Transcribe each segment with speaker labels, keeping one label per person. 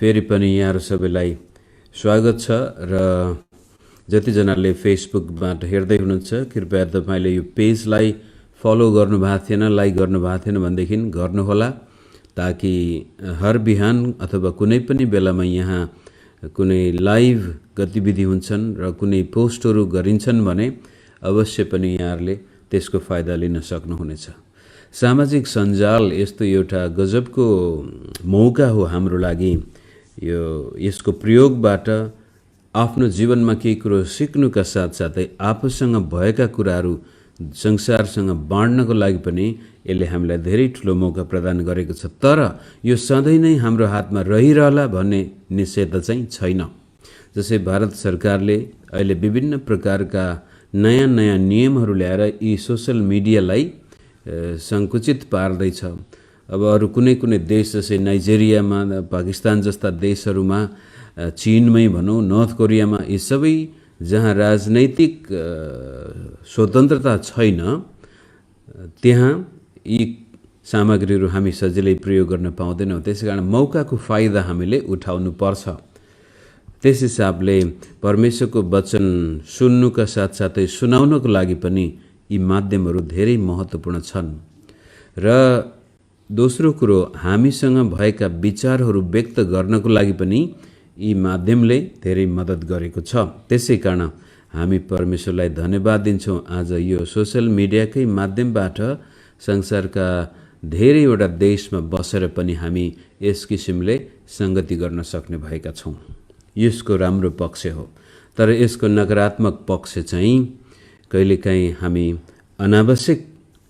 Speaker 1: फेरि पनि यहाँहरू सबैलाई स्वागत छ र जतिजनाले फेसबुकबाट हेर्दै हुनुहुन्छ कृपया तपाईँले यो पेजलाई फलो गर्नुभएको थिएन, लाइक गर्नुभएको थिएन भनेदेखि गर्नुहोला, ताकि हर बिहान अथवा कुनै पनि बेलामा यहाँ कुनै लाइभ गतिविधि हुन्छन् र कुनै पोस्टहरू गरिन्छन् भने अवश्य पनि यहाँहरूले त्यसको फाइदा लिन सक्नुहुनेछ। सामाजिक सञ्जाल यस्तो एउटा गजबको मौका हो हाम्रो लागि। यसको प्रयोगबाट आफ्नो जीवनमा केही कुरो सिक्नुका साथसाथै आफूसँग भएका कुराहरू संसारसँग बाँड्नको लागि पनि यसले हामीलाई धेरै ठुलो मौका प्रदान गरेको छ। तर यो सधैँ नै हाम्रो हातमा रहिरहला भन्ने निश्चयता चाहिँ छैन। जसै भारत सरकारले अहिले विभिन्न प्रकारका नयाँ नयाँ नियमहरू ल्याएर यी सोशल मिडियालाई सङ्कुचित पार्दैछ। अब अरू कुनै कुनै देश जस्तै नाइजेरियामा, पाकिस्तान जस्ता देशहरूमा, चीनमै भनौँ, नर्थ कोरियामा, यी सबै जहाँ राजनैतिक स्वतन्त्रता छैन त्यहाँ यी सामग्रीहरू हामी सजिलै प्रयोग गर्न पाउँदैनौँ। त्यसैकारण मौकाको फाइदा हामीले उठाउनु पर्छ। त्यस हिसाबले परमेश्वरको वचन सुन्नुका साथसाथै सुनाउनको लागि पनि यी माध्यमहरू धेरै महत्त्वपूर्ण छन्। र दोस्रो कुरो, हामीसँग भएका विचारहरू व्यक्त गर्नको लागि पनि यी माध्यमले धेरै मद्दत गरेको छ। त्यसै कारण हामी परमेश्वरलाई धन्यवाद दिन्छौँ। आज यो सोशल मिडियाकै माध्यमबाट संसारका धेरैवटा देशमा बसेर पनि हामी यस किसिमले सङ्गति गर्न सक्ने भएका छौँ। यसको राम्रो पक्ष हो। तर यसको नकारात्मक पक्ष चाहिँ कहिलेकाहीँ हामी अनावश्यक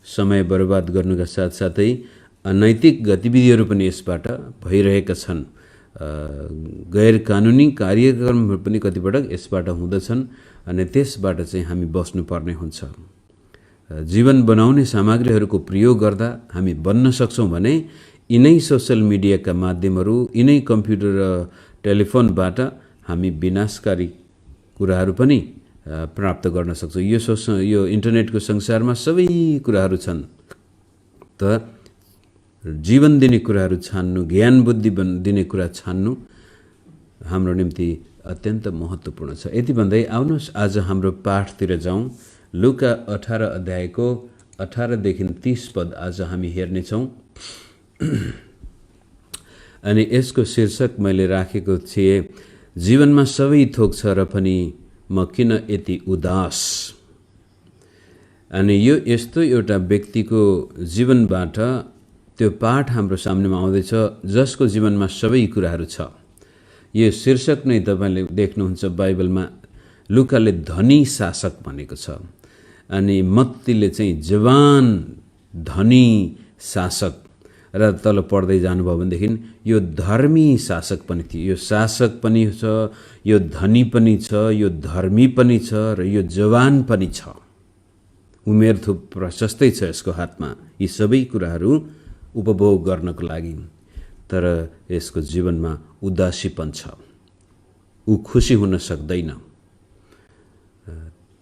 Speaker 1: समय बर्बाद गर्नुका साथसाथै अनैतिक गतिविधिहरू पनि यसबाट भइरहेका छन्। गैर कानुनी कार्यक्रमहरू पनि कतिपटक यसबाट हुँदछन् अनि त्यसबाट चाहिँ हामी बस्नुपर्ने हुन्छ। जीवन बनाउने सामग्रीहरूको प्रयोग गर्दा हामी बन्न सक्छौँ भने यिनै सोसल मिडियाका माध्यमहरू, यिनै कम्प्युटर र टेलिफोनबाट हामी विनाशकारी कुराहरू पनि प्राप्त गर्न सक्छौँ। यो इन्टरनेटको संसारमा सबै कुराहरू छन्। त जीवन दिने कुराहरू छान्नु, ज्ञान बुद्धि दिने कुरा छान्नु हाम्रो निम्ति अत्यन्त महत्त्वपूर्ण छ। यति भन्दै आउनुहोस् आज हाम्रो पाठतिर जाउँ। लुका 18 अध्यायको 18देखि 30 पद आज हामी हेर्नेछौँ। अनि यसको शीर्षक मैले राखेको थिएँ, जीवनमा सबै थोक छ र पनि म किन यति उदास। अनि यो यस्तो एउटा व्यक्तिको जीवनबाट त्यो पाठ हाम्रो सामनेमा आउँदैछ जसको जीवनमा सबै कुराहरू छ। यो शीर्षक नै तपाईँले देख्नुहुन्छ बाइबलमा, लुकाले धनी शासक भनेको छ अनि मत्तीले चाहिँ जवान धनी शासक, र तल पढ्दै जानुभयो भनेदेखि यो धर्मी शासक पनि थियो। यो शासक पनि छ, यो धनी पनि छ, यो धर्मी पनि छ र यो जवान पनि छ। उमेर थुप प्रशस्तै छ यसको हातमा यी सबै कुराहरू उपभोग गर्नको लागि। तर यसको जीवनमा उदासीपन छ, ऊ खुसी हुन सक्दैन।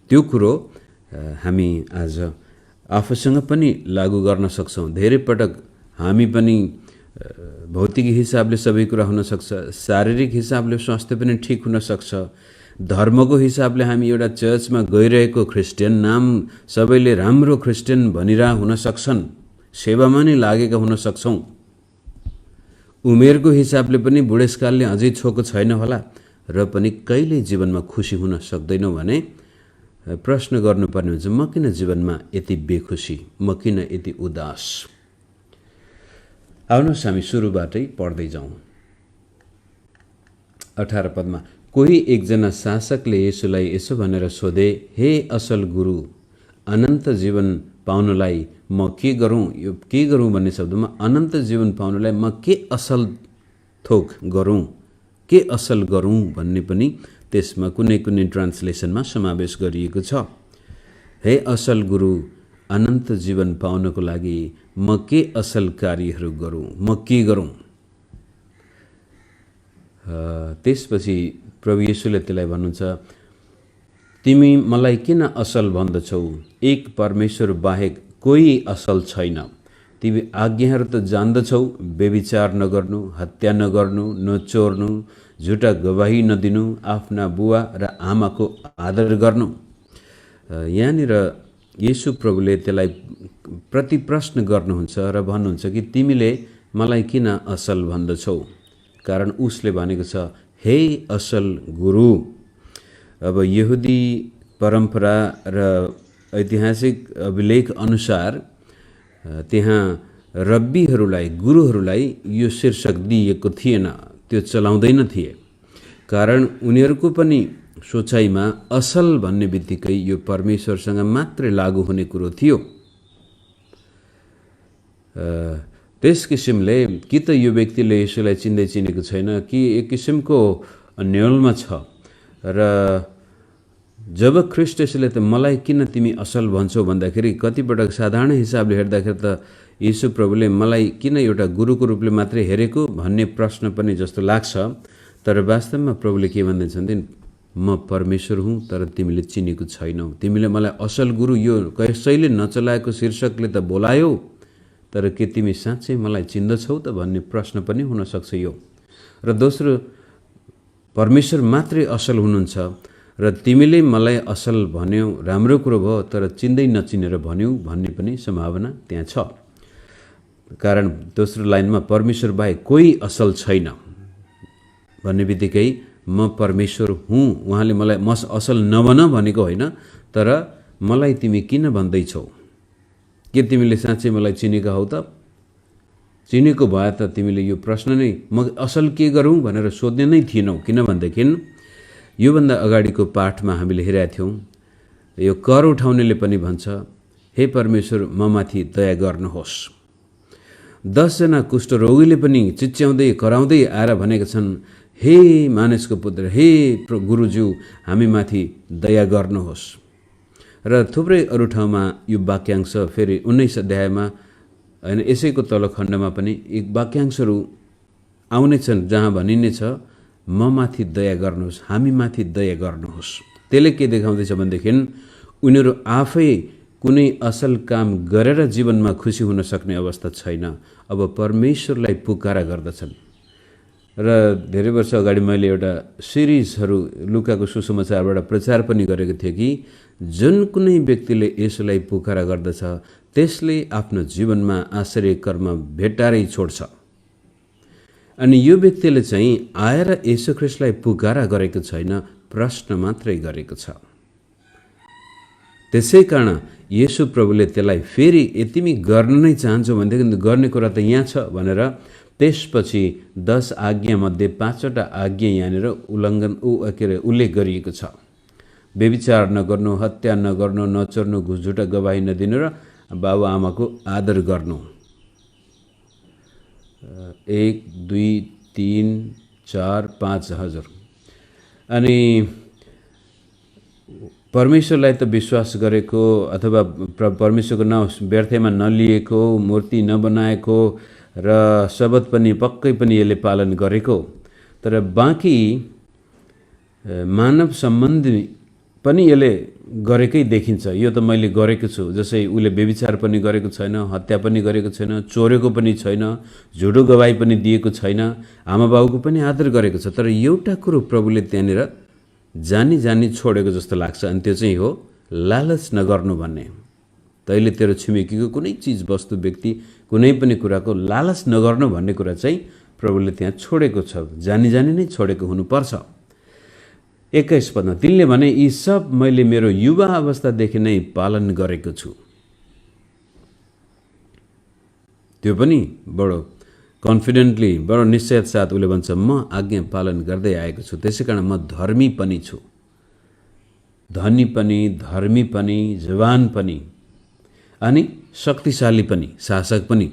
Speaker 1: त्यो कुरो हामी आज आफूसँग पनि लागू गर्न सक्छौँ। धेरै पटक हामी पनि भौतिक हिसाबले सबै कुरा हुनसक्छ, शारीरिक हिसाबले स्वास्थ्य पनि ठिक हुनसक्छ, धर्मको हिसाबले हामी एउटा चर्चमा गइरहेको क्रिस्चियन नाम सबैले राम्रो क्रिस्चियन भनिरह हुन सक्छन्, सेवामा नै लागेका हुन सक्छौँ। उमेरको हिसाबले पनि बुढेसकालले अझै छोको छैन होला र पनि कहिले जीवनमा खुसी हुन सक्दैनौँ भने प्रश्न गर्नुपर्ने हुन्छ, म किन जीवनमा यति बेखुसी, म किन यति उदास। आउनुहोस् हामी सुरुबाटै पढ्दै जाउँ। 18 पदमा, कोही एकजना शासकले यसुलाई यसो भनेर सोधे, हे असल गुरु, अनन्त जीवन पाउनलाई म के गरौँ? यो के गरौँ भन्ने शब्दमा अनन्त जीवन पाउनलाई म के असल थोक गरौँ, के असल गरौँ भन्ने पनि त्यसमा कुनै कुनै ट्रान्सलेसनमा समावेश गरिएको छ। हे असल गुरु, अनन्त जीवन पाउनको लागि म के असल कार्यहरू गरौँ, म के गरौँ? त्यसपछि प्रभु येशूले त्यसलाई भन्नुहुन्छ, तिमी मलाई किन असल भन्दछौ? एक परमेश्वर बाहेक कोही असल छैन। तिमी आज्ञाहरू त जान्दछौ, व्यभिचार नगर्नु, हत्या नगर्नु, नचोर्नु, झुटा गवाही नदिनु, आफ्ना बुवा र आमाको आदर गर्नु। यहाँनिर येशू प्रभुले त्यसलाई प्रति प्रश्न गर्नुहुन्छ र भन्नुहुन्छ कि तिमीले मलाई किन असल भन्दछौ? कारण उसले भनेको छ, हे असल गुरु। अब यहुदी परम्परा र ऐतिहासिक अभिलेख अनुसार त्यहाँ रब्बीहरूलाई, गुरुहरूलाई यो शीर्षक दिएको थिएन, त्यो चलाउँदैन थिए। कारण उनीहरूको पनि सोचाइमा असल भन्ने बित्तिकै यो परमेश्वरसँग मात्रै लागू हुने कुरो थियो। त्यस किसिमले कि त यो व्यक्तिले यसोलाई चिन्दै चिनेको छैन, कि एक किसिमको अन्यलमा छ। र जब ख्रिस्ट यसोले त मलाई किन तिमी असल भन्छौ भन्दाखेरि कतिपटक साधारण हिसाबले हेर्दाखेरि त येशू प्रभुले मलाई किन एउटा गुरुको रूपले मात्रै हेरेको भन्ने प्रश्न पनि जस्तो लाग्छ। तर वास्तवमा प्रभुले के भन्दैछन् भने, म परमेश्वर हुँ तर तिमीले चिनेको छैनौ। तिमीले मलाई असल गुरु यो कसैले नचलाएको शीर्षकले त बोलायौ, तर के तिमी साँच्चै मलाई चिन्दछौ त भन्ने प्रश्न पनि हुनसक्छ यो। र दोस्रो, परमेश्वर मात्रै असल हुनुहुन्छ र तिमीले मलाई असल भन्यौ, राम्रो कुरो भयो, तर चिन्दै नचिनेर भन्यौ भन्ने पनि सम्भावना त्यहाँ छ। कारण दोस्रो लाइनमा परमेश्वर बाहेक कोही असल छैन भन्ने बित्तिकै म परमेश्वर हुँ, उहाँले मलाई म असल नबन भनेको होइन, तर मलाई तिमी किन भन्दैछौ? के तिमीले साँच्चै मलाई चिनेका हौ त? चिनेको भए त तिमीले यो प्रश्न नै म असल के गरौँ भनेर सोध्ने नै थिएनौ। किनभनेदेखि योभन्दा अगाडिको पाठमा हामीले हेरेका थियौँ, यो कर उठाउनेले पनि भन्छ, हे परमेश्वर ममाथि दया गर्नुहोस्। 10 जना कुष्ठरोगीले पनि चिच्याउँदै कराउँदै आएर भनेका छन्, हे मानिसको पुत्र, हे गुरुज्यू, हामीमाथि दया गर्नुहोस्। र थुप्रै अरू ठाउँमा यो वाक्यांश फेरि 19 अध्यायमा होइन, यसैको तल खण्डमा पनि एक वाक्यांशहरू आउने छन् जहाँ भनिनेछ, ममाथि दया गर्नुहोस्, हामीमाथि दया गर्नुहोस्। त्यसले के देखाउँदैछ भनेदेखि उनीहरू आफै कुनै असल काम गरेर जीवनमा खुसी हुन सक्ने अवस्था छैन, अब परमेश्वरलाई पुकारा गर्दछन्। र धेरै वर्ष अगाडि मैले एउटा सिरिजहरू लुकाको सुसमाचारबाट प्रचार पनि गरेको थिएँ कि जुन कुनै व्यक्तिले यसोलाई पुकारा गर्दछ त्यसले आफ्नो जीवनमा आश्चर्य कर्म भेटारै छोड्छ। अनि यो व्यक्तिले चाहिँ आएर येशू ख्रिस्टलाई पुकारा गरेको छैन, प्रश्न मात्रै गरेको छ। त्यसै कारण येशू प्रभुले त्यसलाई फेरि तिमी गर्न नै चाहन्छौ भनेदेखि गर्ने कुरा त यहाँ छ भनेर त्यसपछि 10 आज्ञामध्ये 5वटा आज्ञा यहाँनिर उल्लेख गरिएको छ। व्यभिचार नगर्नु, हत्या नगर्नु, नचोर्नु, घुसझुटा गवाही नदिनु र बाबुआमाको आदर गर्नु। 1, 2, 3, 4, 5 हजुर। अनि परमेश्वरलाई त विश्वास गरेको अथवा परमेश्वरको नाउँ व्यर्थमा नलिएको, मूर्ति नबनाएको र शबत पनि पक्कै पनि यसले पालन गरेको। तर बाँकी मानव सम्बन्धी पनि यसले गरेकै देखिन्छ। यो त मैले गरेको छु, जसै उसले व्यभिचार पनि गरेको छैन, हत्या पनि गरेको छैन, चोरेको पनि छैन, झुटो गवाही पनि दिएको छैन, आमा बाबुको पनि आदर गरेको छ। तर एउटा कुरो प्रभुले त्यहाँनिर जानी जानी छोडेको जस्तो लाग्छ, अनि त्यो चाहिँ हो लालच नगर्नु भन्ने। तैँले तेरो छिमेकीको कुनै चिज, वस्तु, व्यक्ति, कुनै पनि कुराको लालच नगर्नु भन्ने कुरा चाहिँ प्रभुले त्यहाँ छोडेको छ, जानी जानी नै छोडेको हुनुपर्छ। 21 पदमा तिनले भने, यी सब मैले मेरो युवा अवस्थादेखि नै पालन गरेको छु। त्यो पनि बडो कन्फिडेन्टली, बडो निश्चयत साथ उसले भन्छ, म आज्ञा पालन गर्दै आएको छु, त्यसै कारण म धर्मी पनि छु। धनी पनि, धर्मी पनि, जवान पनि, अनि शक्तिशाली पनि, शासक पनि।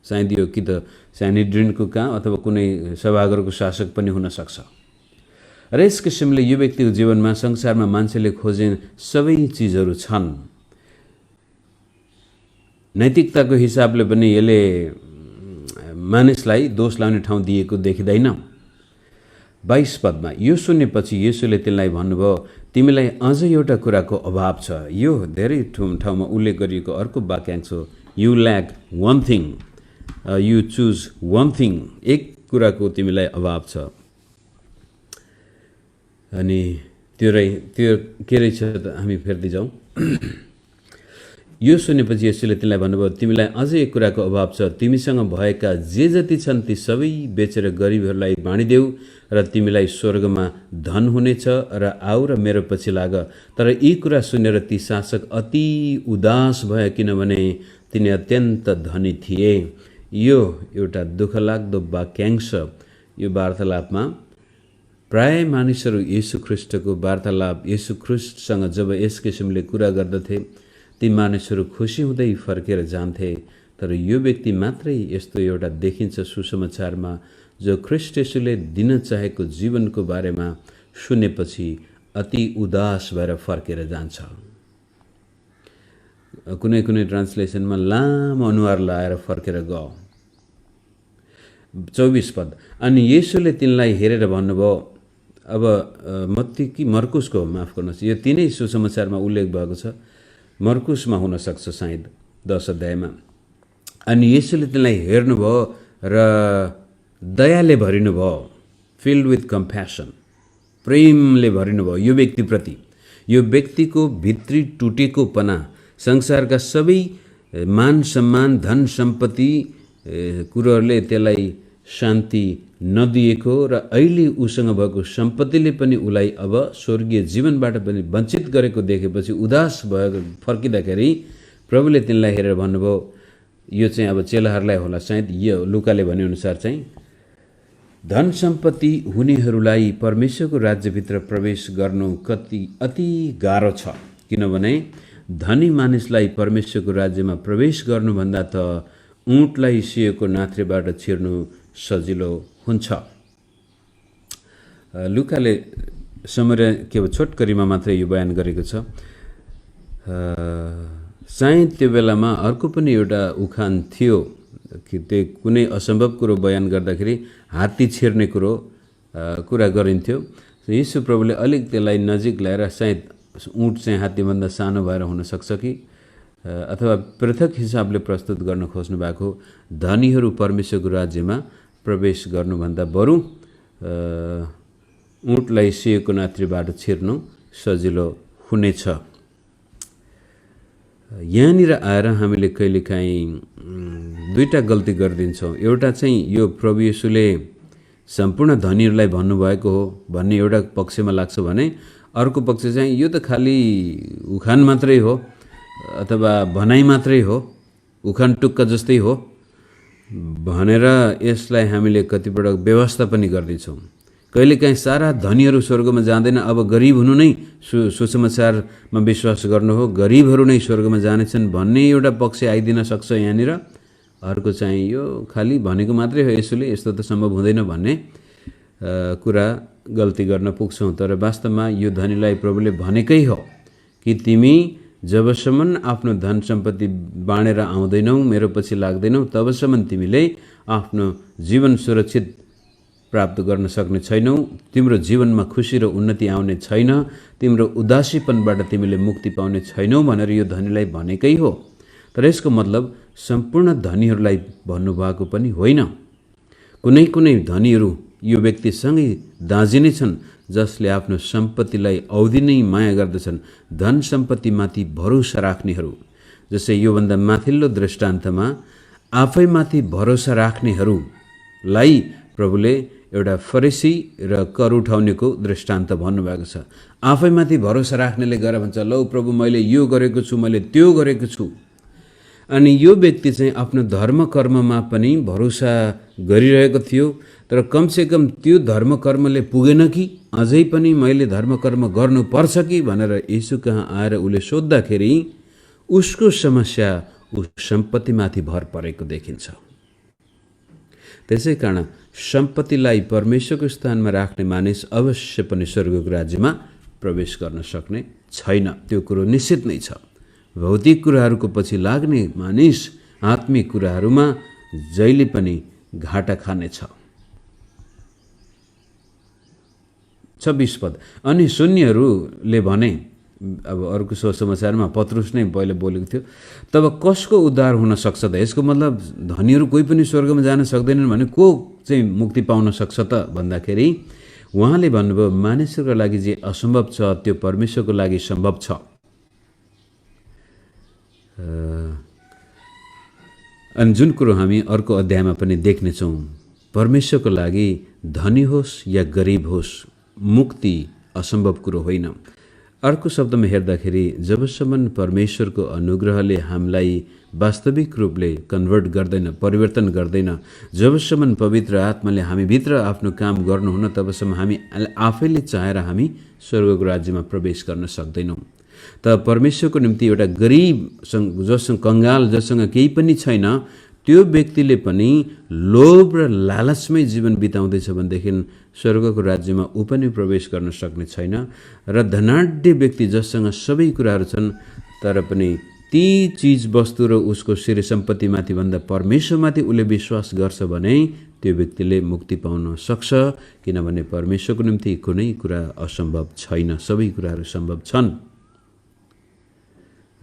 Speaker 1: सायद यो कि त स्यानेड्रिनको कहाँ अथवा कुनै सभागारको शासक पनि हुन सक्छ। र यस किसिमले यो व्यक्तिको जीवनमा, संसारमा मान्छेले खोजे सबै चिजहरू छन्। नैतिकताको हिसाबले पनि यसले मानिसलाई दोष लाउने ठाउँ दिएको देखिँदैन। 22 पदमा यो सुनेपछि येशूले तिनलाई भन्नुभयो, तिमीलाई अझ एउटा कुराको अभाव छ। यो धेरै ठाउँमा उल्लेख गरिएको अर्को वाक्यांश हो, you like one thing, you choose one thing, एक कुराको तिमीलाई अभाव छ। अनि त्यो के रहेछ त हामी फेर्दै जाउँ। यो सुनेपछि यसले तिमीलाई भन्नुभयो, तिमीलाई अझै एक कुराको अभाव छ, तिमीसँग भएका जे जति छन् ती सबै बेचेर गरिबहरूलाई बाँडिदेऊ र तिमीलाई स्वर्गमा धन हुनेछ, र आऊ र मेरो पछि लाग। तर यी कुरा सुनेर ती शासक अति उदास भए, किनभने तिनी अत्यन्त धनी थिए। यो एउटा दुःखलाग्दो वाक्यांश। यो वार्तालापमा प्राय मानिसहरू येशू ख्रीष्टको वार्तालाप, येशू ख्रीष्टसँग जब यस किसिमले कुरा गर्दथे ती मानिसहरू खुसी हुँदै फर्केर जान्थे। तर यो व्यक्ति मात्रै यस्तो एउटा देखिन्छ सुसमाचारमा, जो ख्रीष्ट येशूले दिन चाहेको जीवनको बारेमा सुनेपछि अति उदास भएर फर्केर जान्छ। कुनै कुनै ट्रान्सलेसनमा लामो अनुहार लाएर फर्केर गयो। 24 पद, अनि येशूले तिनलाई हेरेर भन्नुभयो, अब मत्ती कि मर्कुसको, माफ गर्नुहोस्, यो तीनै सुसमाचारमा उल्लेख भएको छ, मर्कुसमा हुन सक्छ सायद 10 अध्यायमा। अनि येशूले तिनलाई हेर्नुभयो र दयाले भरिनुभयो, फिल्ड विथ कम्प्यासन, प्रेमले भरिनुभयो यो व्यक्तिप्रति। यो व्यक्तिको भित्री टुटेकोपना, संसारका सबै मान सम्मान, धन सम्पत्ति कुरोहरूले त्यसलाई शान्ति नदिएको र अहिले उसँग भएको सम्पत्तिले पनि उसलाई अब स्वर्गीय जीवनबाट पनि वञ्चित गरेको देखेपछि उदास भएको फर्किँदाखेरि प्रभुले तिनलाई हेरेर भन्नुभयो, यो चाहिँ अब चेलाहरूलाई होला सायद, यो लुकाले भनेअनुसार चाहिँ धन सम्पत्ति हुनेहरूलाई परमेश्वरको राज्यभित्र प्रवेश गर्नु अति गाह्रो छ, किनभने धनी मानिसलाई परमेश्वरको राज्यमा प्रवेश गर्नुभन्दा त ऊँटलाई सिएको नाथ्रेबाट छिर्नु सजिलो हुन्छ। लुकाले समरी केवल छोटकरीमा मात्रै यो बयान गरेको छ। सायद त्यो बेलामा अर्को पनि एउटा उखान थियो कि त्यो कुनै असम्भव कुरो बयान गर्दाखेरि हात्ती छिर्ने कुरा गरिन्थ्यो। यीशु प्रभुले अलिक त्यसलाई नजिक ल्याएर सायद ऊँट चाहिँ हात्तीभन्दा सानो भएर हुनसक्छ कि अथवा पृथक हिसाबले प्रस्तुत गर्न खोज्नु भएको, धनीहरू परमेश्वरको राज्यमा प्रवेश गर्नुभन्दा बरु ऊँटलाई सिएको नात्रीबाट छिर्नु सजिलो हुनेछ। यहाँनिर आएर हामीले कहिलेकाहीँ दुईटा गल्ती गरिदिन्छौँ। एउटा चाहिँ यो प्रभु येशूले सम्पूर्ण धनीहरूलाई भन्नुभएको हो भन्ने एउटा पक्षमा लाग्छ भने, अर्को पक्ष चाहिँ यो त खालि उखान मात्रै हो अथवा भनाइ मात्रै हो, उखान टुक्का जस्तै हो भनेर यसलाई हामीले कतिपटक व्यवस्था पनि गर्दैछौँ। कहिलेकाहीँ सारा धनीहरू स्वर्गमा जाँदैन, अब गरिब हुनु नै सुसमाचारमा विश्वास गर्नु हो, गरिबहरू नै स्वर्गमा जानेछन् भन्ने एउटा पक्ष आइदिन सक्छ यहाँनिर। अर्को चाहिँ यो खालि भनेको मात्रै हो यसोले, यस्तो त सम्भव हुँदैन भन्ने कुरा गल्ती गर्न पुग्छौँ। तर वास्तवमा यो धनीलाई प्रभुले भनेकै हो कि तिमी जबसम्म आफ्नो धन सम्पत्ति बाँडेर आउँदैनौ, मेरो पछि लाग्दैनौ, तबसम्म तिमीले आफ्नो जीवन सुरक्षित प्राप्त गर्न सक्ने छैनौ, तिम्रो जीवनमा खुसी र उन्नति आउने छैन, तिम्रो उदासीपनबाट तिमीले मुक्ति पाउने छैनौ भनेर यो धनीलाई भनेकै हो। तर यसको मतलब सम्पूर्ण धनीहरूलाई भन्नुभएको पनि होइन। कुनै कुनै धनीहरू यो व्यक्तिसँगै दाँजिने छन् जसले आफ्नो सम्पत्तिलाई औधी नै माया गर्दछन्, धन सम्पत्तिमाथि भरोसा राख्नेहरू। जस्तै योभन्दा माथिल्लो दृष्टान्तमा आफैमाथि भरोसा राख्नेहरूलाई प्रभुले एउटा फरिसी र कर उठाउनेको दृष्टान्त भन्नुभएको छ। आफैमाथि भरोसा राख्नेले गएर भन्छ, लौ प्रभु मैले यो गरेको छु, मैले त्यो गरेको छु। अनि यो व्यक्ति चाहिँ आफ्नो धर्म कर्ममा पनि भरोसा गरिरहेको थियो, तर कमसेकम त्यो धर्म कर्मले पुगेन कि अझै पनि मैले धर्म कर्म गर्नुपर्छ कि भनेर येशू कहाँ आएर उसले सोद्धाखेरि उसको समस्या उस सम्पत्तिमाथि भर परेको देखिन्छ। त्यसै कारण सम्पत्तिलाई परमेश्वरको स्थानमा राख्ने मानिस अवश्य पनि स्वर्गको राज्यमा प्रवेश गर्न सक्ने छैन, त्यो कुरो निश्चित नै छ। भौतिक कुराहरूको पछि लाग्ने मानिस आत्मिक कुराहरूमा जहिले पनि घाटा खानेछ। 26 पद, अनि शून्यहरूले भने, अब अर्को समाचारमा पत्रुस नै पहिले बोलेको थियो। तब कसको उद्धार हुन सक्छ त? यसको मतलब धनीहरू कोही पनि स्वर्गमा जान सक्दैनन् भने को चाहिँ मुक्ति पाउन सक्छ त भन्दाखेरि उहाँले भन्नुभयो मानिसहरूको लागि जे असम्भव छ त्यो परमेश्वरको लागि सम्भव छ। अनि जुन कुरो हामी अर्को अध्यायमा पनि देख्नेछौँ, परमेश्वरको लागि धनी होस् या गरिब होस् मुक्ति असम्भव कुरो होइन। अर्को शब्दमा हेर्दाखेरि जबसम्म परमेश्वरको अनुग्रहले हामीलाई वास्तविक रूपले कन्भर्ट गर्दैन, परिवर्तन गर्दैन, जबसम्म पवित्र आत्माले हामीभित्र आफ्नो काम गर्नुहुन्न तबसम्म हामी आफैले चाहेर हामी स्वर्गको राज्यमा प्रवेश गर्न सक्दैनौँ। त परमेश्वरको निम्ति एउटा गरिब जससँग कङ्गाल, जससँग केही पनि छैन, त्यो व्यक्तिले पनि लोभ र लालचमै जीवन बिताउँदैछ भनेदेखि स्वर्गको राज्यमा ऊ पनि प्रवेश गर्न सक्ने छैन। र धनाढ्य व्यक्ति जससँग सबै कुराहरू छन् तर पनि ती चिज वस्तु र उसको श्री सम्पत्तिमाथि भन्दा परमेश्वरमाथि उसले विश्वास गर्छ भने त्यो व्यक्तिले मुक्ति पाउन सक्छ, किनभने परमेश्वरको निम्ति कुनै कुरा असम्भव छैन, सबै कुराहरू सम्भव छन्।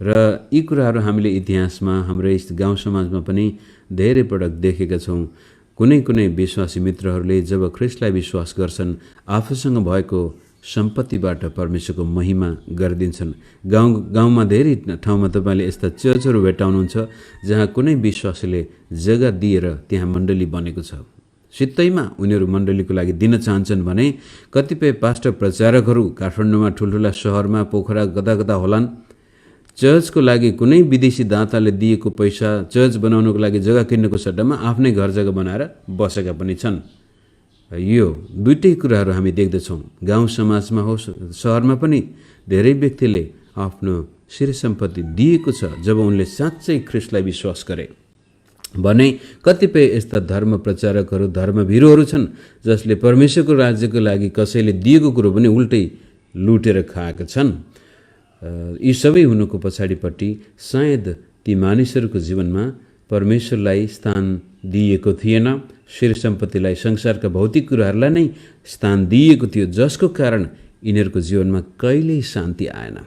Speaker 1: र यी कुराहरू हामीले इतिहासमा हाम्रो गाउँ समाजमा पनि धेरै पटक देखेका छौँ। कुनै कुनै विश्वासी मित्रहरूले जब ख्रिस्टलाई विश्वास गर्छन् आफूसँग भएको सम्पत्तिबाट परमेश्वरको महिमा गरिदिन्छन्। गाउँमा धेरै ठाउँमा तपाईँले यस्ता चर्चहरू भेट्टाउनुहुन्छ जहाँ कुनै विश्वासीले जग्गा दिएर त्यहाँ मण्डली बनेको छ। सित्तैमा उनीहरू मण्डलीको लागि दिन चाहन्छन् भने कतिपय पास्टर प्रचारकहरू काठमाडौँमा ठुल्ठुला सहरमा पोखरा कता कता होलान्, चर्चको लागि कुनै विदेशी दाताले दिएको पैसा चर्च बनाउनको लागि जग्गा किन्नको सट्टामा आफ्नै घर जग्गा बनाएर बसेका पनि छन्। यो दुईटै कुराहरू हामी देख्दछौँ। गाउँ समाजमा होस् सहरमा पनि धेरै व्यक्तिले आफ्नो श्री सम्पत्ति दिएको छ जब उनले साँच्चै ख्रिस्टलाई विश्वास गरे भने। कतिपय यस्ता धर्म प्रचारकहरू, धर्मभिरुहरू छन् जसले परमेश्वरको राज्यको लागि कसैले दिएको कुरो पनि उल्टै लुटेर खाएका छन्। यी सबै हुनुको पछाडिपट्टि सायद ती मानिसहरूको जीवनमा परमेश्वरलाई स्थान दिएको थिएन, श्री सम्पत्तिलाई, संसारका भौतिक कुराहरूलाई नै स्थान दिएको थियो, जसको कारण यिनीहरूको जीवनमा कहिल्यै शान्ति आएन,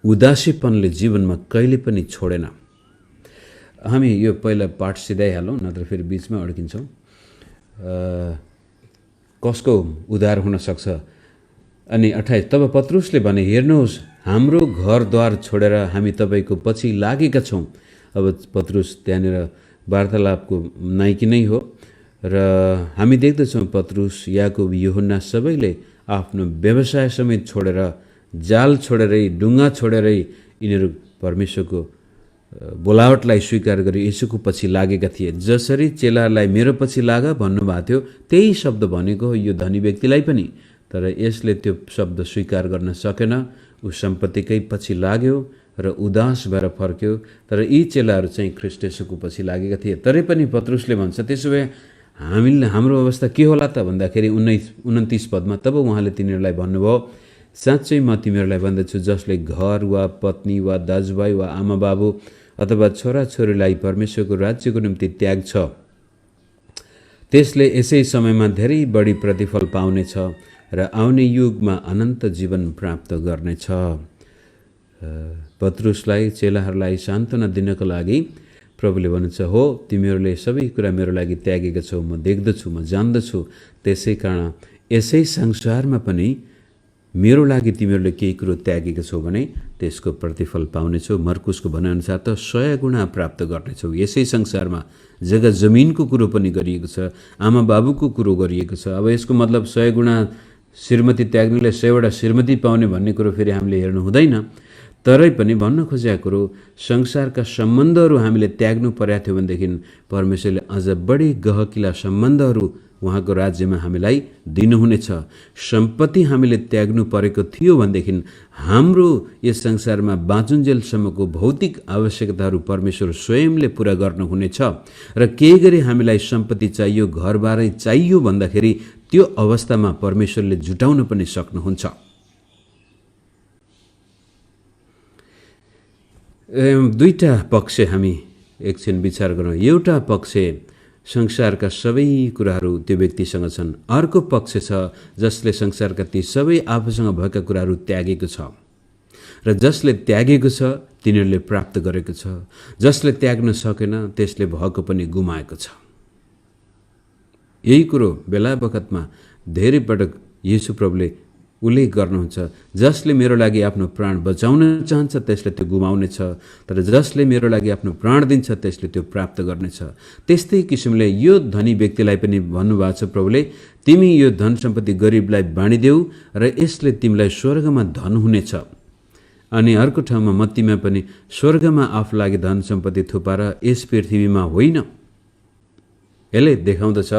Speaker 1: उदासीपनले जीवनमा कहिले पनि छोडेन। हामी यो पहिला पाठ सिधाइहालौँ, नत्र फेरि बिचमा अड्किन्छौँ। कसको उद्धार हुन सक्छ? अनि 28, तब पत्रुसले भने हेर्नुहोस् हाम्रो घरद्वार छोडेर हामी तपाईँको पछि लागेका छौँ। अब पत्रुस त्यहाँनिर वार्तालापको नायकी नै हो र हामी देख्दछौँ पत्रुस, याकुब, यूहन्ना सबैले आफ्नो व्यवसाय समेत छोडेर, जाल छोडेरै, डुङ्गा छोडेरै यिनीहरू परमेश्वरको बोलावटलाई स्वीकार गरी यसुको पछि लागेका थिए। जसरी चेलाहरूलाई मेरो पछि लाग भन्नुभएको थियो त्यही शब्द भनेको हो यो धनी व्यक्तिलाई पनि, तर यसले त्यो शब्द स्वीकार गर्न सकेन। ऊ सम्पत्तिकै पछि लाग्यो र उदास भएर फर्क्यो। तर यी चेलाहरू चाहिँ ख्रिस्ट येशूको पछि लागेका थिए। तरै पनि पत्रुसले भन्छ त्यसो भए हाम्रो अवस्था के होला त भन्दाखेरि 29 पदमा तब उहाँले तिनीहरूलाई भन्नुभयो, साँच्चै म तिमीहरूलाई भन्दछु जसले घर वा पत्नी वा दाजुभाइ वा आमा बाबु अथवा छोराछोरीलाई परमेश्वरको राज्यको निम्ति त्याग छ त्यसले यसै समयमा धेरै बढी प्रतिफल पाउनेछ र आउने युगमा अनन्त जीवन प्राप्त गर्नेछ। पत्रुसलाई, चेलाहरूलाई सान्त्वना दिनको लागि प्रभुले भन्नुहुन्छ, हो तिमीहरूले सबै कुरा मेरो लागि त्यागेका छौ, म देख्दछु, म जान्दछु, त्यसै कारण यसै संसारमा पनि मेरो लागि तिमीहरूले केही कुरो त्यागेका छौ भने त्यसको प्रतिफल पाउनेछौ। मर्कुसको भनाइअनुसार त 100 गुणा प्राप्त गर्नेछौ। यसै संसारमा जग्गा जमिनको कुरो पनि गरिएको छ, आमा बाबुको कुरो गरिएको छ। अब यसको मतलब 100 गुणा श्रीमती त्याग्नेले 100वटा श्रीमती पाउने भन्ने कुरो फेरि हामीले हेर्नु हुँदैन। तरै पनि भन्न खोजेको कुरो संसारका सम्बन्धहरू हामीले त्याग्नु परेको थियो भनेदेखि परमेश्वरले अझ बढी गहकिला सम्बन्धहरू उहाँको राज्यमा हामीलाई दिनुहुनेछ। सम्पत्ति हामीले त्याग्नु परेको थियो भनेदेखि हाम्रो यस संसारमा बाँचुन्जेलसम्मको भौतिक आवश्यकताहरू परमेश्वर स्वयंले पुरा गर्नुहुनेछ। र केही गरी हामीलाई सम्पत्ति चाहियो, घरबारै चाहियो भन्दाखेरि त्यो अवस्थामा परमेश्वरले जुटाउन पनि सक्नुहुन्छ। दुईटा पक्ष हामी एकछिन विचार गरौँ। एउटा पक्ष संसारका सबै कुराहरू त्यो व्यक्तिसँग छन्। अर्को पक्ष छ जसले संसारका ती सबै आफूसँग भएका कुराहरू त्यागेको छ र जसले त्यागेको छ तिनीहरूले प्राप्त गरेको छ। जसले त्याग्न सकेन त्यसले भएको पनि गुमाएको छ। यही कुरो बेला बखतमा धेरै पटक येशू प्रभुले उल्लेख गर्नुहुन्छ। जसले मेरो लागि आफ्नो प्राण बचाउन चाहन्छ त्यसले त्यो गुमाउनेछ, तर जसले मेरो लागि आफ्नो प्राण दिन्छ त्यसले त्यो प्राप्त गर्नेछ। त्यस्तै किसिमले यो धनी व्यक्तिलाई पनि भन्नुभएको छ प्रभुले, तिमी यो धन सम्पत्ति गरिबलाई बाँडिदेऊ र यसले तिमीलाई स्वर्गमा धन हुनेछ। अनि अर्को ठाउँमा मत्तीमा पनि स्वर्गमा आफू लागि धन सम्पत्ति थुपार यस पृथ्वीमा होइन। यसले देखाउँदछ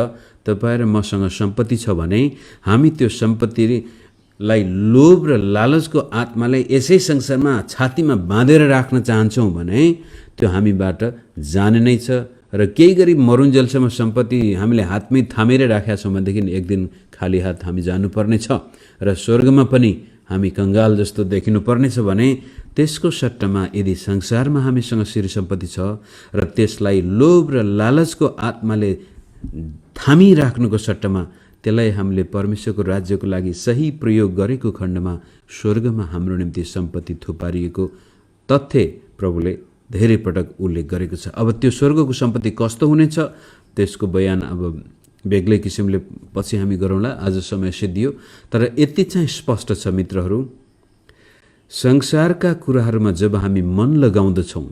Speaker 1: तपाईँ र मसँग सम्पत्ति छ भने हामी त्यो सम्पत्तिलाई लोभ र लालचको आत्मालाई यसै संसारमा छातीमा बाँधेर राख्न चाहन्छौँ भने त्यो हामीबाट जाने नै छ। र केही गरी मरुन्जेलसम्म सम्पत्ति हामीले हातमै थामेर राखेका छौँ भनेदेखि एक दिन खाली हात हामी जानुपर्ने छ र स्वर्गमा पनि हामी कंगाल जस्तो देखिनुपर्नेछ भने त्यसको सट्टामा यदि संसारमा हामीसँग श्री सम्पत्ति छ र त्यसलाई लोभ र लालचको आत्माले थामिराख्नुको सट्टामा त्यसलाई हामीले परमेश्वरको राज्यको लागि सही प्रयोग गरेको खण्डमा स्वर्गमा हाम्रो निम्ति सम्पत्ति थुपारिएको तथ्य प्रभुले धेरै पटक उल्लेख गरेको छ। अब त्यो स्वर्गको सम्पत्ति कस्तो हुनेछ त्यसको बयान अब बेग्लै किसिमले पछि हामी गरौँला, आज समय सिद्धियो। तर यति चाहिँ स्पष्ट छ मित्रहरू, संसारका कुराहरूमा जब हामी मन लगाउँदछौँ,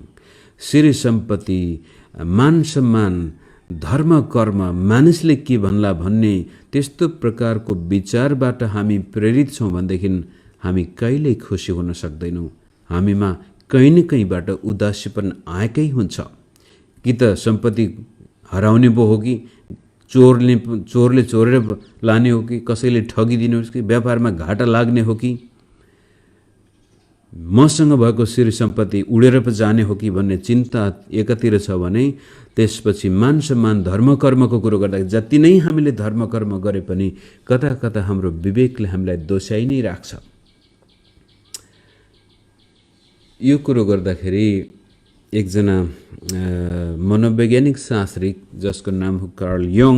Speaker 1: श्री सम्पत्ति, मान सम्मान, धर्म कर्म, मानिसले के भन्ला भन्ने त्यस्तो प्रकारको विचारबाट हामी प्रेरित छौँ भनेदेखि हामी कहिल्यै खुसी हुन सक्दैनौँ। हामीमा कहीँ न कहीँबाट उदासीपन आएकै हुन्छ। कि त सम्पत्ति हराउने पो हो कि चोरले चोरेर लाने हो कि कसैले ठगिदिने हो कि व्यापारमा घाटा लाग्ने हो कि मसँग भएको श्री सम्पत्ति उडेर पो जाने हो कि भन्ने चिन्ता एकातिर छ भने त्यसपछि मान सम्मान धर्म कर्मको कुरो गर्दा जति नै हामीले धर्म कर्म गरे पनि कता कता हाम्रो विवेकले हामीलाई दोषाइ नै राख्छ। यो कुरो गर्दाखेरि एकजना मनोवैज्ञानिक शास्त्री जसको नाम हो कार्ल यङ,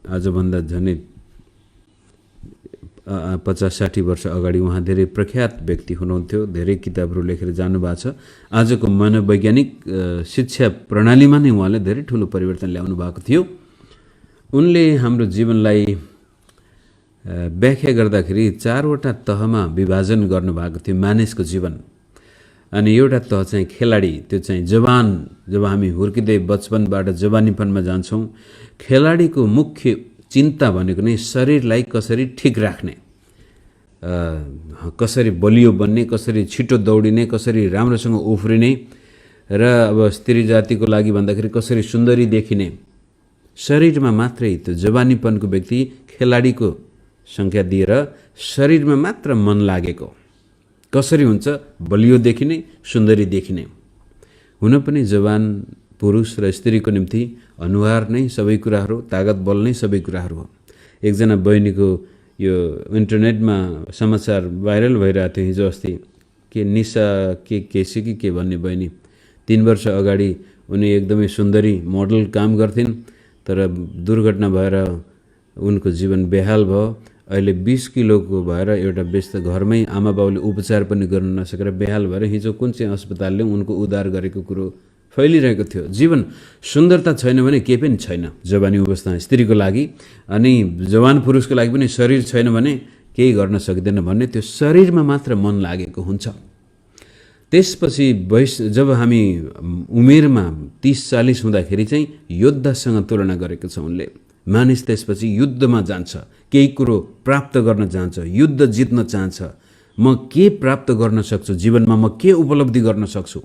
Speaker 1: आजभन्दा झनै 50-60 वर्ष अगाडि उहाँ धेरै प्रख्यात व्यक्ति हुनुहुन्थ्यो, धेरै किताबहरू लेखेर जानुभएको छ। आजको मनोवैज्ञानिक शिक्षा प्रणालीमा नै उहाँले धेरै ठुलो परिवर्तन ल्याउनु भएको थियो। उनले हाम्रो जीवनलाई व्याख्या गर्दाखेरि 4वटा तहमा विभाजन गर्नुभएको थियो मानिसको जीवन। अनि एउटा तह चाहिँ खेलाडी, त्यो चाहिँ जवान, जब हामी हुर्किँदै बचपनबाट जवानीपनमा जान्छौँ, खेलाडीको मुख्य चिन्ता भनेको नै शरीरलाई कसरी ठिक राख्ने, कसरी बलियो बन्ने, कसरी छिटो दौडिने, कसरी राम्रोसँग उफ्रिने र अब स्त्री जातिको लागि भन्दाखेरि कसरी सुन्दरी देखिने। शरीरमा मात्रै त्यो जवानीपनको व्यक्ति खेलाडीको संख्या दिएर शरीरमा मात्र मन लागेको कसरी हुन्छ बलियो देखिने, सुन्दरी देखिने। हुन पनि जवान पुरुष र स्त्रीको निम्ति अनुहार नै सबै कुराहरू, तागत बल नै सबै कुराहरू हो। एकजना बहिनीको यो इन्टरनेटमा समाचार भाइरल भइरहेको थियो हिजो अस्ति, के निशा केसी कि भन्ने बहिनी, 3 वर्ष अगाडि उनी एकदमै सुन्दरी मोडल काम गर्थिन्, तर दुर्घटना भएर उनको जीवन बेहाल भयो। अहिले 20 किलोको भएर एउटा व्यस्त घरमै आमा बाउले उपचार पनि गर्न नसकेर बेहाल भएर हिजो कुन चाहिँ अस्पतालले उनको उद्धार गरेको कुरो फैलिरहेको थियो। जीवन सुन्दरता छैन भने केही पनि छैन जवानी अवस्था स्त्रीको लागि, अनि जवान पुरुषको लागि पनि शरीर छैन भने केही गर्न सक्दैन भन्ने त्यो शरीरमा मात्र मन लागेको हुन्छ। त्यसपछि जब हामी उमेरमा 30-40 हुँदाखेरि चाहिँ योद्धासँग तुलना गरेको छ उनले। मानिस त्यसपछि युद्धमा जान्छ, केही कुरो प्राप्त गर्न चाहन्छ, युद्ध जित्न चाहन्छ। म के प्राप्त गर्न सक्छु जीवनमा, म के उपलब्धि गर्न सक्छु,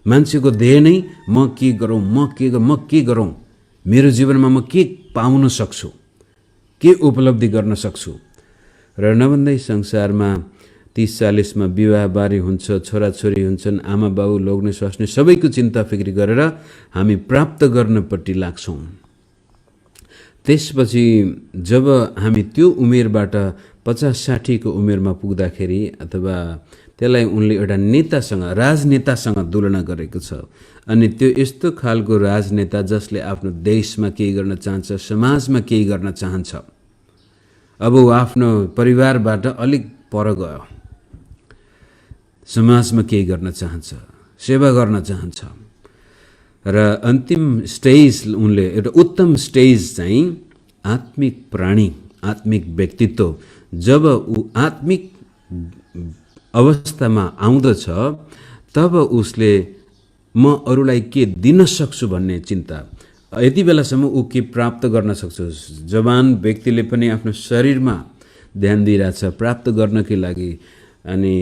Speaker 1: मान्छेको ध्येय नै म के गरौँ, म के गरौँ, मेरो जीवनमा म के पाउन सक्छु, के उपलब्धि गर्न सक्छु। र नभन्दै संसारमा 30-40 मा विवाहबारी हुन्छ, छोराछोरी हुन्छन्, आमा बाउ लोग्ने स्वास्नी सबैको चिन्ता फिक्री गरेर हामी प्राप्त गर्नपट्टि लाग्छौँ। त्यसपछि जब हामी त्यो उमेरबाट 50-60 को उमेरमा पुग्दाखेरि अथवा त्यसलाई उनले एउटा नेतासँग राजनेतासँग तुलना गरेको छ। अनि त्यो यस्तो खालको राजनेता जसले आफ्नो देशमा केही गर्न चाहन्छ, समाजमा केही गर्न चाहन्छ। अब ऊ आफ्नो परिवारबाट अलिक पर गयो, समाजमा केही गर्न चाहन्छ, सेवा गर्न चाहन्छ र अन्तिम स्टेज उनले एउटा उत्तम स्टेज चाहिँ आत्मिक प्राणी, आत्मिक व्यक्तित्व जब ऊ आत्मिक अवस्थामा आउँदछ तब उसले म अरूलाई के दिन सक्छु भन्ने चिन्ता, यति बेलासम्म ऊ के प्राप्त गर्न सक्छु। जवान व्यक्तिले पनि आफ्नो शरीरमा ध्यान दिइरहेछ प्राप्त गर्नकै लागि। अनि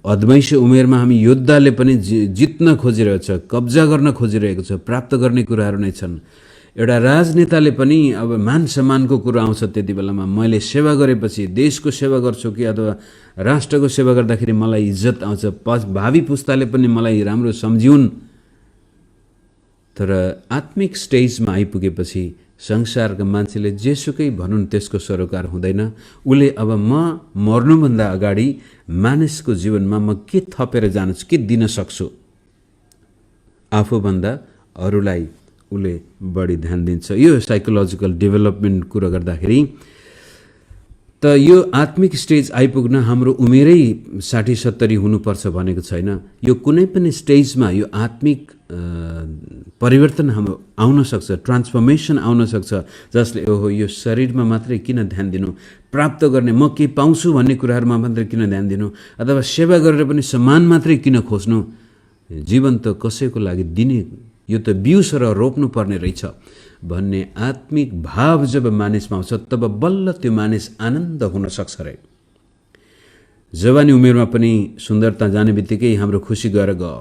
Speaker 1: अधमैसे उमेरमा हामी योद्धाले पनि जित्न खोजिरहेको छ, कब्जा गर्न खोजिरहेको छ, प्राप्त गर्ने कुराहरू नै छन्। एउटा राजनेताले पनि अब मान सम्मानको कुरा आउँछ त्यति बेलामा, मैले सेवा गरेपछि देशको सेवा गर्छु कि अथवा राष्ट्रको सेवा गर्दाखेरि मलाई इज्जत आउँछ, भावी पुस्ताले पनि मलाई राम्रो सम्झिउन्। तर आत्मिक स्टेजमा आइपुगेपछि संसारका मान्छेले जेसुकै भनुन् त्यसको सरोकार हुँदैन। उसले अब म मर्नुभन्दा अगाडि मानिसको जीवनमा म के थपेर जान्छु, के दिन सक्छु, आफूभन्दा अरूलाई उसले बढी ध्यान दिन्छ। यो साइकोलोजिकल डेभलपमेन्ट कुरा गर्दाखेरि त यो आत्मिक स्टेज आइपुग्न हाम्रो उमेरै 60-70 हुनुपर्छ भनेको छैन। यो कुनै पनि स्टेजमा यो आत्मिक परिवर्तन हाम्रो आउन सक्छ, ट्रान्सफर्मेसन आउन सक्छ, जसले ओहो यो शरीरमा मात्रै किन ध्यान दिनु, प्राप्त गर्ने म के पाउँछु भन्ने कुराहरूमा मात्रै किन ध्यान दिनु, अथवा सेवा गरेर पनि सम्मान मात्रै किन खोज्नु। जीवन त कसैको लागि दिने, यो त बिउ सर रोप्नु पर्ने रहेछ भन्ने आत्मिक भाव जब मानिसमा आउँछ तब बल्ल त्यो मानिस आनन्द हुन सक्छ रे। जवानी उमेरमा पनि सुन्दरता जाने बित्तिकै हाम्रो खुसी गएर गयो,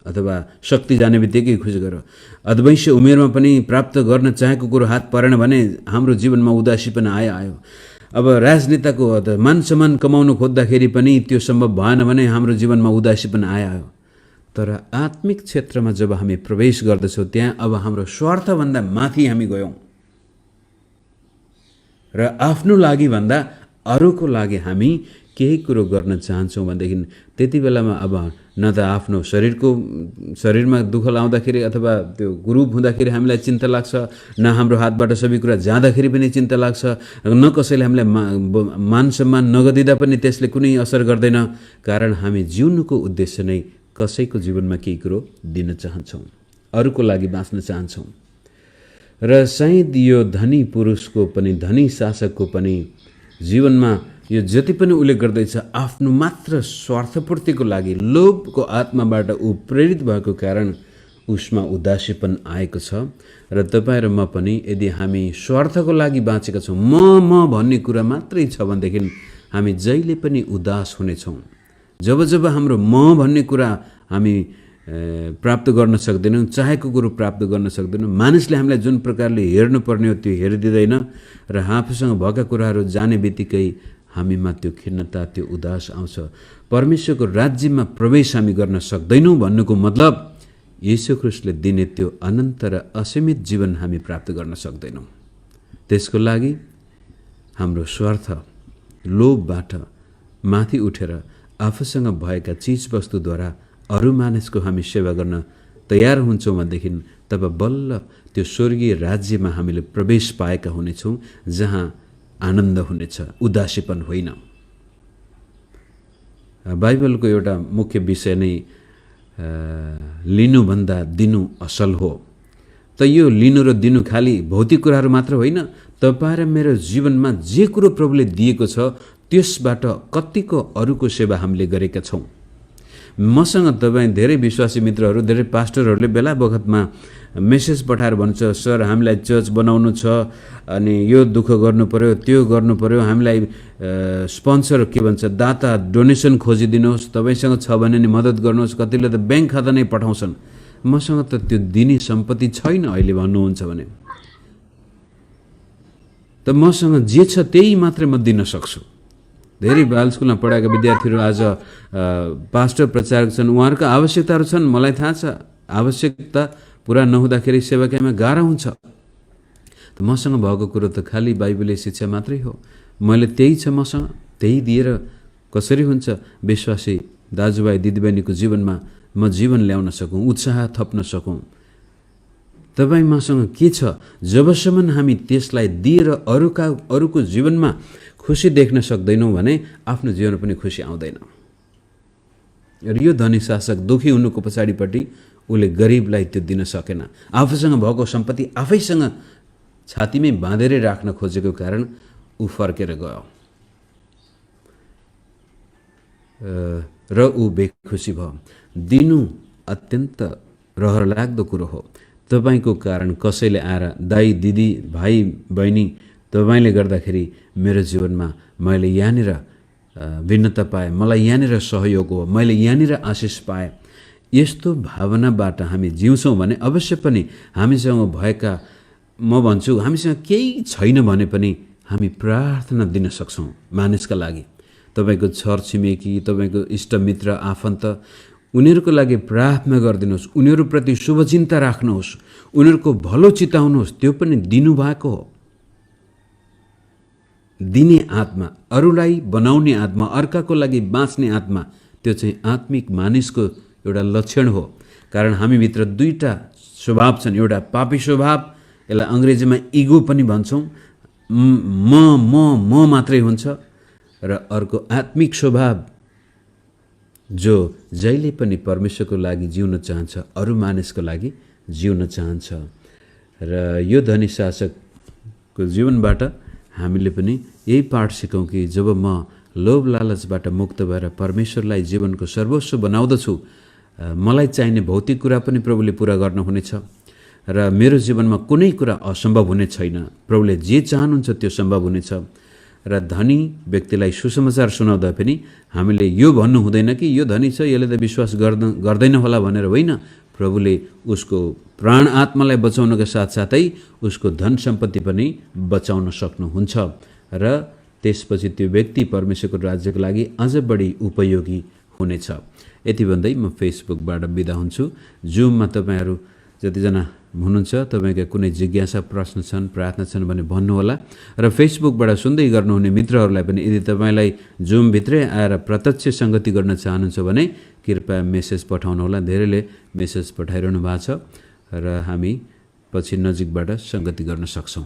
Speaker 1: अथवा शक्ति जाने बित्तिकै खुसी गयो। अधवैंश उमेरमा पनि प्राप्त गर्न चाहेको कुरो हात परेन भने हाम्रो जीवनमा उदासी पनि आयो। अब राजनेताको मान सम्मान कमाउनु खोज्दाखेरि पनि त्यो सम्भव भएन भने हाम्रो जीवनमा उदासी पनि आयो। तर आत्मिक क्षेत्रमा जब हामी प्रवेश गर्दछौँ त्यहाँ अब हाम्रो स्वार्थभन्दा माथि हामी गयौँ र आफ्नो लागि भन्दा अरूको लागि हामी केही कुरो गर्न चाहन्छौँ भनेदेखि त्यति बेलामा अब न त आफ्नो शरीरमा दुःख लाउँदाखेरि अथवा त्यो ग्रुप हुँदाखेरि हामीलाई चिन्ता लाग्छ, न हाम्रो हातबाट सबै कुरा जाँदाखेरि पनि चिन्ता लाग्छ, न कसैले हामीलाई मान सम्मान नगदिँदा पनि त्यसले कुनै असर गर्दैन। कारण हामी जिउनुको उद्देश्य नै कसैको जीवनमा केही कुरो दिन चाहन्छौँ, अरूको लागि बाँच्न चाहन्छौँ। र सायद यो धनी पुरुषको पनि, धनी शासकको पनि जीवनमा यो जति पनि उसले गर्दैछ आफ्नो मात्र स्वार्थपूर्तिको लागि, लोभको आत्माबाट ऊ प्रेरित भएको कारण उसमा उदासीपन आएको छ। र तपाईँ र म पनि यदि हामी स्वार्थको लागि बाँचेका छौँ, म भन्ने कुरा मात्रै छ भनेदेखि हामी जहिले पनि उदास हुनेछौँ। जब हाम्रो म भन्ने कुरा हामी प्राप्त गर्न सक्दैनौँ, चाहेको कुरो प्राप्त गर्न सक्दैनौँ, मानिसले हामीलाई जुन प्रकारले हेर्नुपर्ने हो त्यो हेरिदिँदैन र आफूसँग भएका कुराहरू जाने बित्तिकै हामीमा त्यो खिन्नता, त्यो उदास आउँछ। परमेश्वरको राज्यमा प्रवेश हामी गर्न सक्दैनौँ भन्नुको मतलब येशू ख्रीष्टले दिने त्यो अनन्त र असीमित जीवन हामी प्राप्त गर्न सक्दैनौँ। त्यसको लागि हाम्रो स्वार्थ, लोभबाट माथि उठेर आफूसँग भएका चिजवस्तुद्वारा अरू मानिसको हामी सेवा गर्न तयार हुन्छौँ भनेदेखि तब बल्ल त्यो स्वर्गीय राज्यमा हामीले प्रवेश पाएका हुनेछौँ, जहाँ आनन्द हुनेछ, उदासीपन होइन। बाइबलको एउटा मुख्य विषय नै लिनुभन्दा दिनु असल हो। त यो लिनु र दिनु खालि भौतिक कुराहरू मात्र होइन, तपाईँ र मेरो जीवनमा जे कुरो प्रभुले दिएको छ त्यसबाट कतिको अरूको सेवा हामीले गरेका छौँ। मसँग तपाईँ धेरै विश्वासी मित्रहरू, धेरै पास्टरहरूले बेला बखतमा मेसेज पठाएर भन्छ, सर हामीलाई चर्च बनाउनु छ, अनि यो दुःख गर्नु पर्यो, त्यो गर्नु पर्यो, हामीलाई स्पोन्सर के भन्छ दाता डोनेसन खोजिदिनुहोस्, तपाईँसँग छ भने नि मद्दत गर्नुहोस्। कतिले त ब्याङ्क खाता नै पठाउँछन्। मसँग त त्यो दिने सम्पत्ति छैन अहिले भन्नुहुन्छ भने, त मसँग जे छ त्यही मात्रै म दिन सक्छु। धेरै बाल स्कुलमा पढाएका विद्यार्थीहरू आज पास्टर प्रचारक छन्, उहाँहरूका आवश्यकताहरू छन्, मलाई थाहा छ। आवश्यकता पुरा नहुँदाखेरि सेवाकामा गाह्रो हुन्छ। त मसँग भएको कुरो त खालि बाइबलीय शिक्षा मात्रै हो। मैले त्यही छ मसँग, त्यही दिएर कसरी हुन्छ विश्वासी दाजुभाइ दिदीबहिनीको जीवनमा म जीवन ल्याउन सकौँ, उत्साह थप्न सकौँ। तपाईँ मसँग के छ, जबसम्म हामी त्यसलाई दिएर अरूको जीवनमा खुसी देख्न सक्दैनौँ भने आफ्नो जीवन पनि खुसी आउँदैन। र यो धनी शासक दुखी हुनुको पछाडिपट्टि उसले गरिबलाई त्यो दिन सकेन। आफूसँग भएको सम्पत्ति आफैसँग छातीमै बाँधेरै राख्न खोजेको कारण ऊ फर्केर गयो र ऊ बेखुसी भयो। दिनु अत्यन्त रहर लाग्दो कुरो हो। तपाईँको कारण कसैले आएर दाइ दिदी भाइ बहिनी तपाईँले गर्दाखेरि मेरो जीवनमा मैले यहाँनिर भिन्नता पाएँ, मलाई यहाँनिर सहयोग हो, मैले यहाँनिर आशिष पाएँ, यस्तो भावनाबाट हामी जिउँछौँ भने अवश्य पनि हामीसँग भएका, म भन्छु हामीसँग केही छैन भने पनि हामी प्रार्थना दिन सक्छौँ मानिसका लागि। तपाईँको छरछिमेकी, तपाईँको इष्टमित्र आफन्त, उनीहरूको लागि प्रार्थना गरिदिनुहोस्, उनीहरूप्रति शुभचिन्ता राख्नुहोस्, उनीहरूको भलो चिताउनुहोस्। त्यो पनि दिनुभएको हो। दिने आत्मा, अरूलाई बनाउने आत्मा, अर्काको लागि बाँच्ने आत्मा, त्यो चाहिँ आत्मिक मानिसको एउटा लक्षण हो। कारण हामीभित्र दुईटा स्वभाव छन्, एउटा पापी स्वभाव, यसलाई अङ्ग्रेजीमा इगो पनि भन्छौँ, म मात्रै हुन्छ, र अर्को आत्मिक स्वभाव जो जहिले पनि परमेश्वरको लागि जिउन चाहन्छ, अरू मानिसको लागि जिउन चाहन्छ। र यो धनी शासकको जीवनबाट हामीले पनि यही पाठ सिकौँ कि जब म लोभ लालचबाट मुक्त भएर परमेश्वरलाई जीवनको सर्वस्व बनाउँदछु, मलाई चाहिने भौतिक कुरा पनि प्रभुले पुरा गर्नुहुनेछ र मेरो जीवनमा कुनै कुरा असम्भव हुने छैन। प्रभुले जे चाहनुहुन्छ त्यो सम्भव हुनेछ। र धनी व्यक्तिलाई सुसमाचार सुनाउँदा पनि हामीले यो भन्नु हुँदैन कि यो धनी छ यसले त विश्वास गर्दैन होला भनेर होइन। प्रभुले उसको प्राण आत्मालाई बचाउनका साथसाथै उसको धन सम्पत्ति पनि बचाउन सक्नुहुन्छ र त्यसपछि त्यो व्यक्ति परमेश्वरको राज्यको लागि अझ बढी उपयोगी हुनेछ। यति भन्दै म फेसबुकबाट बिदा हुन्छु। जुममा तपाईँहरू जतिजना हुनुहुन्छ तपाईँका कुनै जिज्ञासा प्रश्न छन् प्रार्थना छन् भने भन्नुहोला। र फेसबुकबाट सुन्दै गर्नुहुने मित्रहरूलाई पनि यदि तपाईँलाई जुमभित्रै आएर प्रत्यक्ष सङ्गति गर्न चाहनुहुन्छ भने कृपया मेसेज पठाउनुहोला। धेरैले मेसेज पठाइरहनु भएको छ र हामी पछि नजिकबाट सङ्गति गर्न सक्छौँ।